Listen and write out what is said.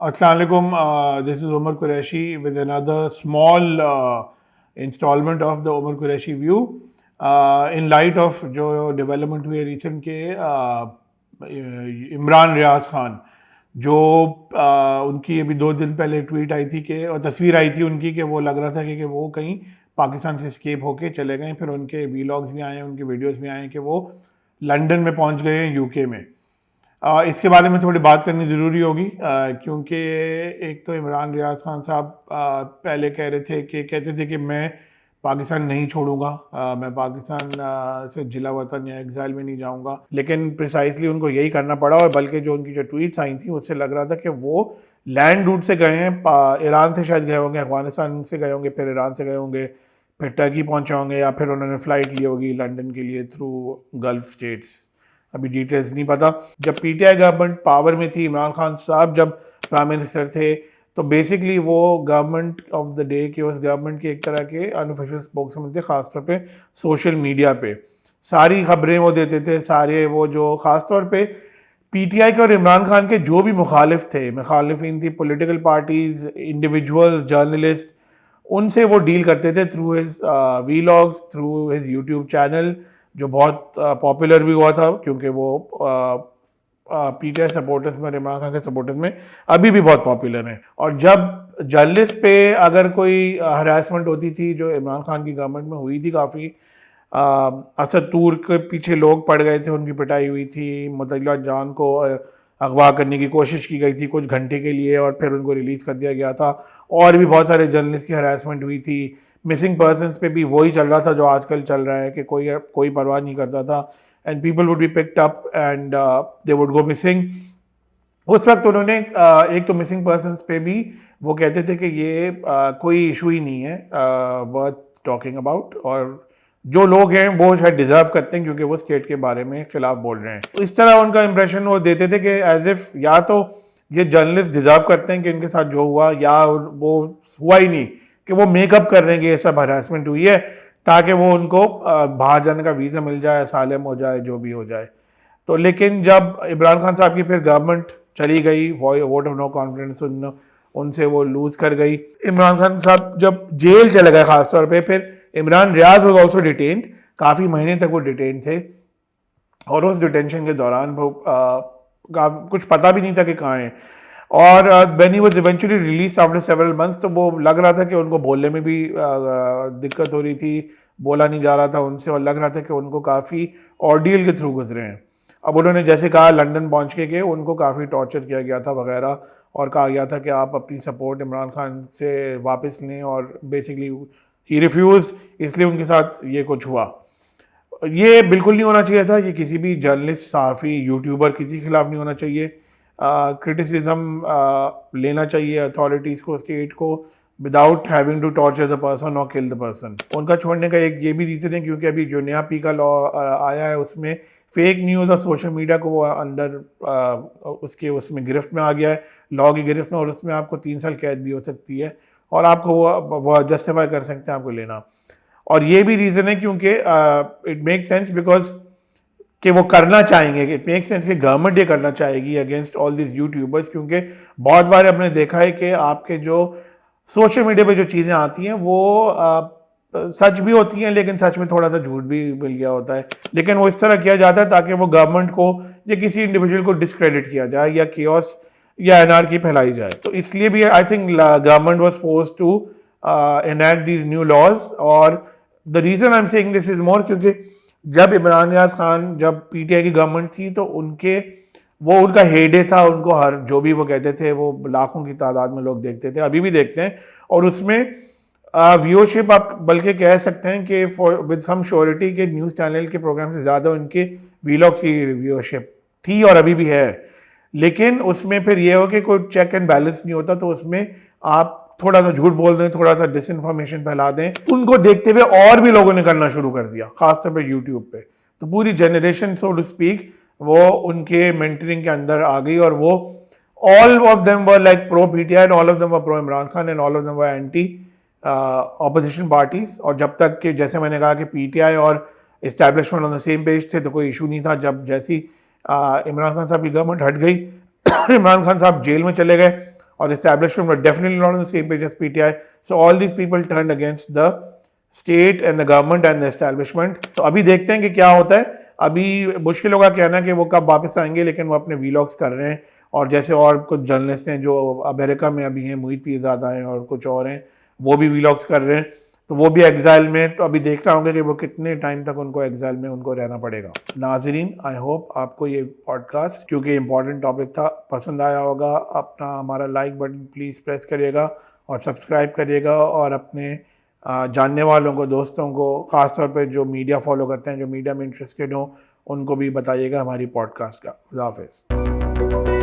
Assalamu alaikum. This is Umar Qureshi with another small installment of the Umar Qureshi View. In light of जो development हुई है recent के इमरान रियाज खान जो उनकी अभी 2 दिन पहले ट्वीट आई थी कि और तस्वीर आई थी उनकी कि वो लग रहा था कि वो कहीं पाकिस्तान से स्केप होके चले गए। फिर उनके वीलॉग्स भी आए, उनके वीडियोस भी आए कि वो लंदन में पहुंच गए हैं, यूके में। इसके बारे में थोड़ी बात करनी ज़रूरी होगी क्योंकि एक तो इमरान रियाज खान साहब पहले कहते थे कि मैं पाकिस्तान नहीं छोड़ूंगा, मैं पाकिस्तान से जिला वतन या एग्जाइल में नहीं जाऊंगा, लेकिन प्रिसाइसली उनको यही करना पड़ा। और बल्कि जो उनकी जो ट्वीट्स आई थी उससे लग रहा था कि वो लैंड रूट से गए हैं, ईरान से शायद गए होंगे, अफगानिस्तान से गए होंगे, फिर ईरान से गए होंगे, फिर टर्की पहुंचे होंगे, या फिर उन्होंने फ़्लाइट ली होगी लंदन के लिए थ्रू गल्फ स्टेट्स। अभी डिटेल्स नहीं पता। जब पीटीआई गवर्नमेंट पावर में थी, इमरान खान साहब जब प्राइम मिनिस्टर थे, तो बेसिकली वो गवर्नमेंट ऑफ द डे के उस गवर्नमेंट के एक तरह के अनऑफिशियल स्पोक्समैन थे, खासतौर पे सोशल मीडिया पे सारी खबरें वो देते थे। सारे वो जो खासतौर पे पीटीआई के और इमरान खान के जो भी मुखालिफिन थी, पॉलिटिकल पार्टीज, इंडिविजुअल, जर्नलिस्ट, उनसे वो डील करते थे through his vlogs, through his YouTube channel, जो बहुत पॉपुलर भी हुआ था क्योंकि वो पीटीआई सपोर्टर्स में और इमरान खान के सपोर्टर्स में अभी भी बहुत पॉपुलर हैं। और जब जर्नलिस्ट पे अगर कोई हरासमेंट होती थी, जो इमरान खान की गवर्नमेंट में हुई थी काफ़ी, असद तूर के पीछे लोग पड़ गए थे, उनकी पिटाई हुई थी, मुतल्ला जान को अगवा करने की कोशिश की गई थी कुछ घंटे के लिए और फिर उनको रिलीज़ कर दिया गया था। और भी बहुत सारे जर्नलिस्ट की हरासमेंट हुई थी। मिसिंग पर्सनस पे भी वही चल रहा था जो आजकल चल रहा है कि कोई परवाह नहीं करता था, and people would be picked up and they would go missing. उस वक्त उन्होंने एक तो मिसिंग पर्सनस पे भी वो कहते थे कि ये कोई इशू ही नहीं है वर्थ टॉकिंग अबाउट, और जो लोग हैं वो शायद डिजर्व करते हैं क्योंकि वो स्टेट के बारे में खिलाफ बोल रहे हैं। तो इस तरह उनका इंप्रेशन वो देते थे कि एज इफ या तो ये जर्नलिस्ट डिजर्व करते हैं कि इनके साथ जो हुआ, या वो हुआ ही नहीं, कि वो मेकअप कर रहे हैं कि ये सब हरासमेंट हुई है ताकि वो उनको बाहर जाने का वीज़ा मिल जाए, सालम हो जाए, जो भी हो जाए। तो लेकिन जब इमरान खान साहब की फिर गवर्नमेंट चली गई, वोट ऑफ नो कॉन्फिडेंस उनसे वो लूज कर गई, इमरान खान साहब जब जेल चले गए खासतौर पे, फिर Imran Riaz was also detained, काफ़ी महीने तक वो डिटेन थे। और उस डिटेंशन के दौरान वो कुछ पता भी नहीं था कि कहाँ हैं। और when he was eventually release after several months, तो वो लग रहा था कि उनको बोलने में भी दिक्कत हो रही थी, बोला नहीं जा रहा था उनसे, और लग रहा था कि उनको काफ़ी ऑर्डियल के थ्रू गुजरे हैं। अब उन्होंने जैसे कहा लंदन पहुंच के उनको काफ़ी टॉर्चर किया गया था वगैरह, और कहा गया था कि आप अपनी सपोर्ट इमरान खान से वापस लें, और बेसिकली ही रिफ्यूज, इसलिए उनके साथ ये कुछ हुआ। ये बिल्कुल नहीं होना चाहिए था, ये किसी भी जर्नलिस्ट, सहाफ़ी, यूट्यूबर किसी के खिलाफ नहीं होना चाहिए। क्रिटिसिज्म लेना चाहिए अथॉरिटीज़ को, स्टेट को, without having to torture the person और किल द पर्सन। उनका छोड़ने का एक ये भी रीज़न है क्योंकि अभी जो नया पी का लॉ आया है उसमें फेक न्यूज़ और सोशल मीडिया को वो अंडर उसमें गिरफ्त में आ गया है, लॉ की गिरफ्त में, और उसमें आपको 3 साल कैद भी हो सकती है, और आपको वो जस्टिफाई कर सकते हैं आपको लेना। और ये भी रीज़न है क्योंकि इट मेक सेंस बिकॉज कि वो करना चाहेंगे, इट मेक सेंस कि गवर्नमेंट ये करना चाहेगी अगेंस्ट ऑल दिस यूट्यूबर्स, क्योंकि बहुत बार आपने देखा है कि आपके जो सोशल मीडिया पे जो चीज़ें आती हैं वो सच भी होती हैं, लेकिन सच में थोड़ा सा झूठ भी मिल गया होता है, लेकिन वो इस तरह किया जाता है ताकि वो गवर्नमेंट को या किसी इंडिविजुअल को डिस्क्रेडिट किया जाए या केओस या एनआरकी फैलाई जाए। तो इसलिए भी I think government was forced to enact these new laws। और the reason I am saying this is more क्योंकि जब इमरान रियाज खान, जब पीटीआई की गवर्नमेंट थी, तो उनका हेडे था, उनको हर जो भी वो कहते थे वो लाखों की तादाद में लोग देखते थे, अभी भी देखते हैं, और उसमें व्यूअरशिप आप बल्कि कह सकते हैं कि विद सम श्योरिटी के न्यूज़ चैनल के प्रोग्राम से ज़्यादा उनके वीलॉग्स की व्यूअरशिप थी और अभी भी है। लेकिन उसमें फिर ये हो कि कोई चेक एंड बैलेंस नहीं होता, तो उसमें आप थोड़ा सा झूठ बोल दें, थोड़ा सा डिसइंफॉर्मेशन फैला दें, उनको देखते हुए और भी लोगों ने करना शुरू कर दिया, खासतौर पे यूट्यूब पे। तो पूरी जनरेशन सो टू स्पीक वो उनके मेंटरिंग के अंदर आ गई, और वो all of them were like pro PTI and all of them were pro Imran Khan and all of them were anti opposition parties. और जब तक कि जैसे मैंने कहा कि पीटीआई और establishment on the same page थे तो कोई इशू नहीं था। जब जैसी इमरान खान साहब की गवर्नमेंट हट गई, इमरान खान साहब जेल में चले गए, और establishment were definitely not on the same page as PTI. So all these people turned against the state and the government and the establishment. तो अभी देखते हैं कि क्या होता है. अभी मुश्किल होगा कहना कि वो कब वापस आएंगे, लेकिन वो अपने वीलॉग्स कर रहे हैं. और जैसे और कुछ जर्नलिस्ट हैं जो अमेरिका में अभी हैं, मोहित पीरज़ादा हैं और कुछ और हैं, वो भी वीलॉग्स कर रहे हैं, तो वो भी एग्जाइल में. तो अभी देखना होगा कि वो कितने टाइम तक उनको एग्जाइल में उनको रहना पड़ेगा. नाजरीन, आई होप आपको ये पॉडकास्ट, क्योंकि इंपॉर्टेंट टॉपिक था, पसंद आया होगा. अपना हमारा लाइक बटन प्लीज़ प्रेस करिएगा और सब्सक्राइब करिएगा, और अपने जानने वालों को, दोस्तों को, ख़ासतौर पे जो मीडिया फॉलो करते हैं, जो मीडिया में इंटरेस्टेड हो, उनको भी बताइएगा हमारी पॉडकास्ट का. खुदा हाफिज़.